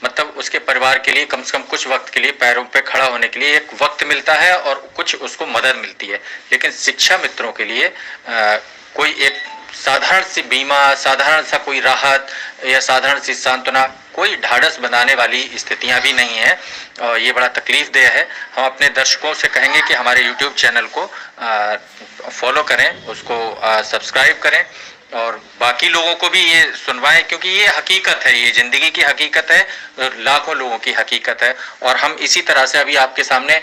मतलब उसके परिवार के लिए कम से कम कुछ वक्त के लिए पैरों पे खड़ा होने के लिए एक वक्त मिलता है और कुछ उसको मदद मिलती है। लेकिन शिक्षा मित्रों के लिए कोई एक साधारण सी बीमा, साधारण सा कोई राहत या साधारण सी सांत्वना, कोई ढाढ़स बनाने वाली स्थितियां भी नहीं है, और ये बड़ा तकलीफदेह है। हम अपने दर्शकों से कहेंगे कि हमारे YouTube चैनल को फॉलो करें, उसको सब्सक्राइब करें और बाकी लोगों को भी ये सुनवाएं, क्योंकि ये हकीकत है, ये ज़िंदगी की हकीकत है, लाखों लोगों की हकीकत है। और हम इसी तरह से अभी आपके सामने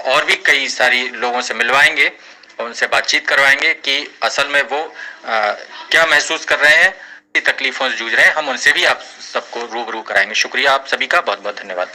और भी कई सारी लोगों से मिलवाएंगे, उनसे बातचीत करवाएंगे कि असल में वो क्या महसूस कर रहे हैं, तकलीफों से जूझ रहे हैं। हम उनसे भी आप सबको रूबरू कराएंगे। शुक्रिया आप सभी का, बहुत बहुत धन्यवाद।